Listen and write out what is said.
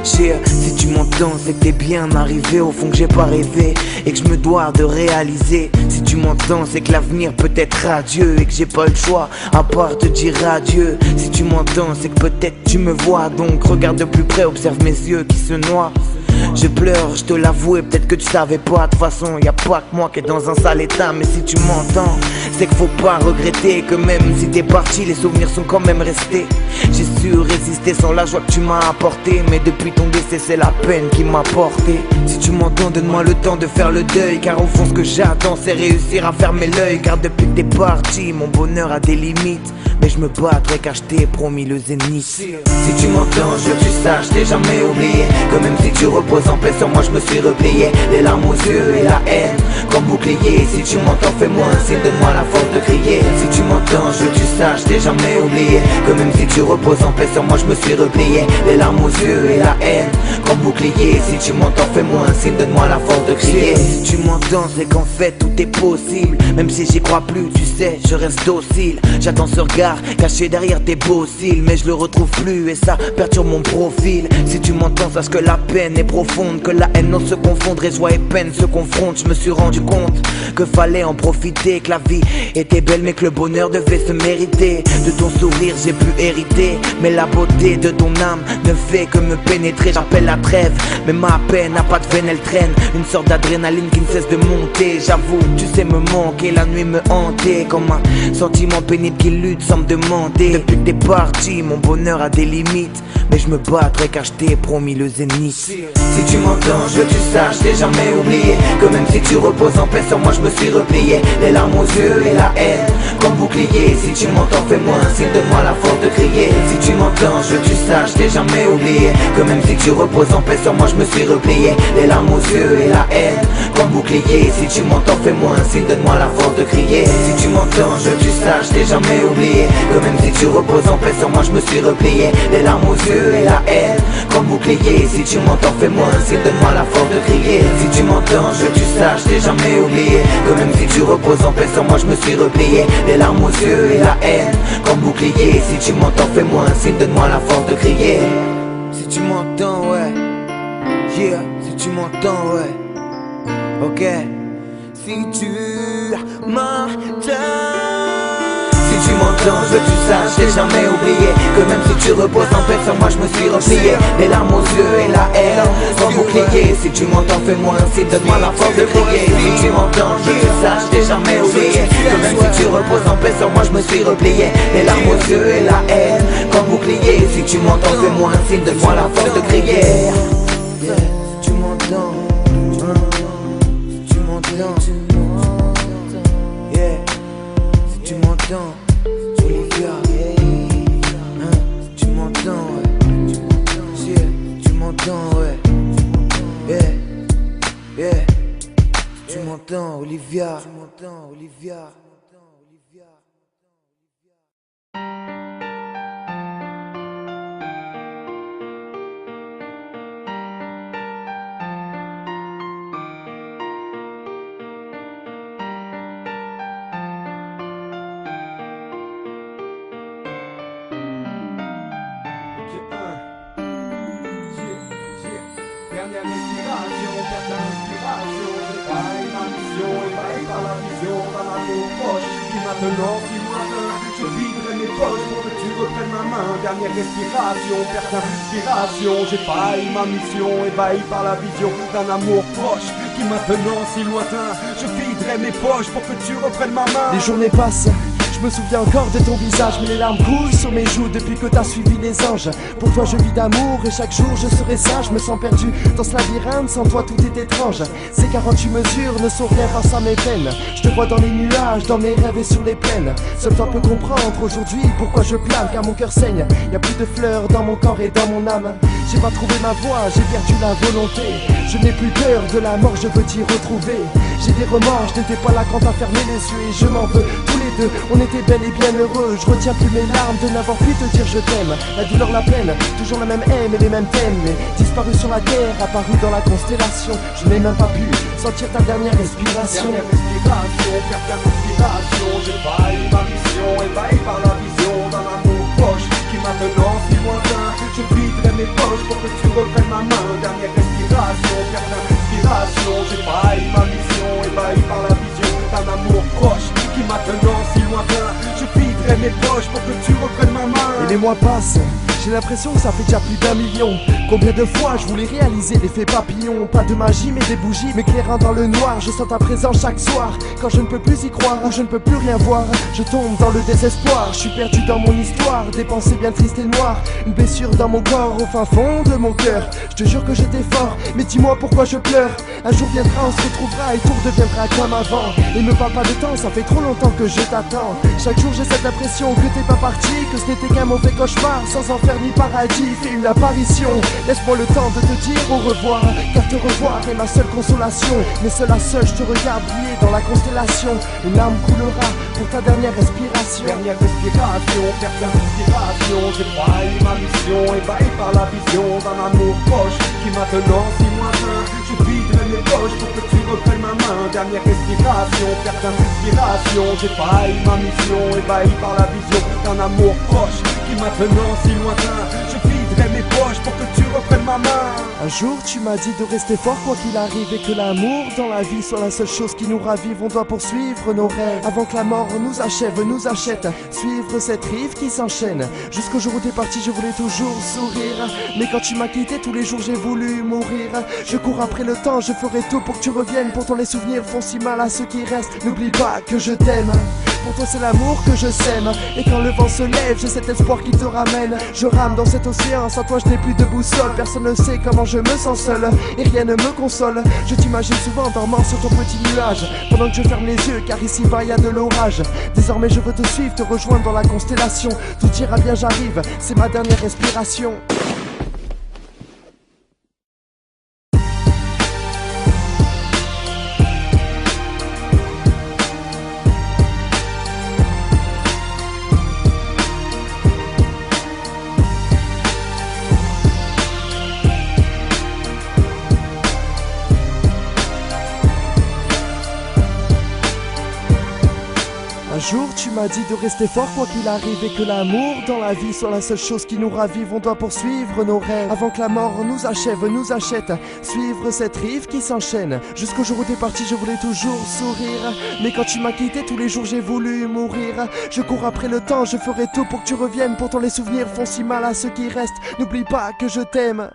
Si tu m'entends, c'est que t'es bien arrivé au fond que j'ai pas rêvé et que je me dois de réaliser. Si tu m'entends, c'est que l'avenir peut être radieux et que j'ai pas le choix à part te dire adieu. Si tu m'entends, c'est que peut-être tu me vois, donc regarde de plus près, observe mes yeux qui se noient. Je pleure, je te l'avoue, et peut-être que tu savais pas. De toute façon, y a pas que moi qui est dans un sale état. Mais si tu m'entends, c'est qu'il faut pas regretter que même si t'es parti, les souvenirs sont quand même restés. J'ai su résister sans la joie que tu m'as apportée, mais depuis ton décès, c'est la peine qui m'a porté. Si tu m'entends, donne-moi le temps de faire le deuil, car au fond ce que j'attends, c'est réussir à fermer l'œil. Car depuis que t'es parti, mon bonheur a des limites, mais je me battrai car je t'ai promis le zénith. Si tu m'entends, je veux que tu saches, t'ai jamais oublié que même si tu reposes en paix sur moi, je me suis replié. Les larmes aux yeux et la haine comme bouclier. Si tu m'entends, fais-moi un signe, donne-moi la force de crier. Si tu m'entends, je veux que tu saches, t'ai jamais oublié que même si tu reposes en paix sur moi, je me suis replié. Les larmes aux yeux et la haine comme bouclier. Si tu m'entends, fais-moi un signe, donne-moi la force de crier. Si tu m'entends, c'est qu'en fait tout est possible. Même si j'y crois plus, tu sais, je reste docile. J'attends ce regard caché derrière tes beaux cils, mais je le retrouve plus et ça perturbe mon profil. Si tu m'entends, sache que la peine est profonde, que la haine n'ose se confondre et joie et peine se confrontent. Je me suis rendu compte que fallait en profiter, que la vie était belle mais que le bonheur devait se mériter. De ton sourire j'ai pu hériter, mais la beauté de ton âme ne fait que me pénétrer. J'appelle la trêve, mais ma peine n'a pas de veine, elle traîne une sorte d'adrénaline qui ne cesse de monter. J'avoue, tu sais me manquer, la nuit me hanter comme un sentiment pénible qui lutte sans me demander. Depuis que t'es parti, mon bonheur a des limites, mais je me battrai car je t'ai promis le zénith. Si tu m'entends, je veux que tu saches, t'ai jamais oublié que même si tu reposes en paix sur moi, je me suis replié. Les larmes aux yeux et la haine comme bouclier. Si tu m'entends, fais-moi un signe, donne-moi la force de crier. Si tu m'entends, je veux que tu saches, t'ai jamais oublié que même si tu reposes en paix sur moi, je me suis replié. Les larmes aux yeux et la haine comme bouclier. Si tu m'entends, fais-moi un signe, donne-moi la force de crier. Si tu m'entends, je veux que tu saches, t'ai jamais oublié que même si tu reposes en paix sur moi, je me suis replié. Les larmes aux yeux et la haine comme bouclier. Si tu m'entends, fais-moi un signe, donne-moi la force de crier. Si tu m'entends, je veux que tu saches, t'ai jamais oublié que même si tu reposes en paix sur moi, je me suis replié. Les larmes aux yeux et la haine comme bouclier. Si tu m'entends, fais-moi un signe, donne-moi la force de crier. Si tu m'entends, ouais, yeah. Si tu m'entends, ouais, ok. Si tu m'entends, si tu m'entends, je veux que tu saches, j'ai jamais oublié que même si tu reposes en paix sur moi, je me suis replié. Les larmes aux yeux et la haine sans bouclier. Si tu m'entends, fais-moi un signe, donne-moi la force de crier. Si tu m'entends, je veux que tu saches, j'ai jamais oublié que même si tu reposes en paix sur moi, je me suis replié. Les larmes aux yeux et la haine comme bouclier. Si tu m'entends, fais-moi un signe, donne-moi la force de crier. Si tu m'entends, si tu m'entends, yeah. Si tu m'entends, Olivia, tu m'entends, ouais. Tu m'entends, ouais. Yeah, yeah. Tu m'entends, Olivia. Tu m'entends, Olivia. Dernière respiration, perte d'inspiration. J'ai failli ma mission, ébahi par la vision d'un amour proche qui maintenant, si lointain, je viderai mes poches pour que tu reprennes ma main. Dernière respiration, perte d'inspiration. J'ai failli ma mission, ébahi par la vision d'un amour proche qui maintenant, si lointain, je viderai mes poches pour que tu reprennes ma main. Les journées passent, je me souviens encore de ton visage, mais les larmes coulent sur mes joues depuis que t'as suivi les anges. Pour toi je vis d'amour et chaque jour je serai sage. Je me sens perdu dans ce labyrinthe, sans toi tout est étrange. Ces 48 mesures ne sont rien face à mes peines. Je te vois dans les nuages, dans mes rêves et sur les plaines. Seul toi peux comprendre aujourd'hui pourquoi je plane, car mon cœur saigne. Y a plus de fleurs dans mon corps et dans mon âme. J'ai pas trouvé ma voie, j'ai perdu la volonté. Je n'ai plus peur de la mort, je veux t'y retrouver. J'ai des remords, je n'étais pas là quand t'as fermé les yeux et je m'en veux. Tous les deux, on était bel et bien heureux. Je retiens plus mes larmes de n'avoir pu te dire je t'aime. La douleur, la peine, toujours la même haine et les mêmes thèmes. Mais disparu sur la terre, apparu dans la constellation. Je n'ai même pas pu sentir ta dernière respiration. Dernière respiration, perte d'inspiration. J'ai failli ma mission, ébahi par la vision d'un amour proche qui maintenant, si lointain, je viderai mes poches mes poches pour que tu reprennes ma main. Et les mois passent, j'ai l'impression que ça fait déjà plus d'1 million. Combien de fois je voulais réaliser l'effet papillon. Pas de magie mais des bougies m'éclairant dans le noir. Je sens ta présence chaque soir. Quand je ne peux plus y croire ou je ne peux plus rien voir, je tombe dans le désespoir. Je suis perdu dans mon histoire, des pensées bien tristes et noires. Une blessure dans mon corps, au fin fond de mon cœur. Je te jure que j'étais fort, mais dis-moi pourquoi je pleure. Un jour viendra, on se retrouvera et tout redeviendra comme avant. Et me parle pas de temps, ça fait trop longtemps que je t'attends. Chaque jour j'ai cette impression que t'es pas parti, que ce n'était qu'un mauvais cauchemar. Sans enfer ni paradis, fais une apparition. Laisse-moi le temps de te dire au revoir, car te revoir est ma seule consolation. Mais seul à seul, je te regarde briller dans la constellation. Une larme coulera pour ta dernière respiration. Dernière respiration, perte d'inspiration. J'ai trahi ma mission, ébahi par la vision d'un amour proche qui maintenant si lointain. Je viderai mes poches pour que tu reprennes ma main. Dernière respiration, perte d'inspiration. J'ai trahi ma mission, ébahi par la vision d'un amour proche qui maintenant si lointain. Je viderai mes poches pour que tu reprennes ma main. Un jour tu m'as dit de rester fort quoi qu'il arrive, et que l'amour dans la vie soit la seule chose qui nous ravive. On doit poursuivre nos rêves avant que la mort nous achève, nous achète. Suivre cette rive qui s'enchaîne. Jusqu'au jour où t'es parti je voulais toujours sourire, mais quand tu m'as quitté tous les jours j'ai voulu mourir. Je cours après le temps, je ferai tout pour que tu reviennes. Pourtant les souvenirs font si mal à ceux qui restent. N'oublie pas que je t'aime. Pour toi c'est l'amour que je sème. Et quand le vent se lève, j'ai cet espoir qui te ramène. Je rame dans cet océan, sans toi je n'ai plus de boussole. Personne ne sait comment je me sens seul, et rien ne me console. Je t'imagine souvent dormant sur ton petit nuage, pendant que je ferme les yeux, car ici-bas y a de l'orage. Désormais je veux te suivre, te rejoindre dans la constellation. Tout ira bien, j'arrive, c'est ma dernière respiration. Un jour tu m'as dit de rester fort quoi qu'il arrive, et que l'amour dans la vie soit la seule chose qui nous ravive. On doit poursuivre nos rêves avant que la mort nous achève, nous achète. Suivre cette rive qui s'enchaîne. Jusqu'au jour où t'es parti je voulais toujours sourire, mais quand tu m'as quitté tous les jours j'ai voulu mourir. Je cours après le temps, je ferai tout pour que tu reviennes. Pourtant les souvenirs font si mal à ceux qui restent. N'oublie pas que je t'aime.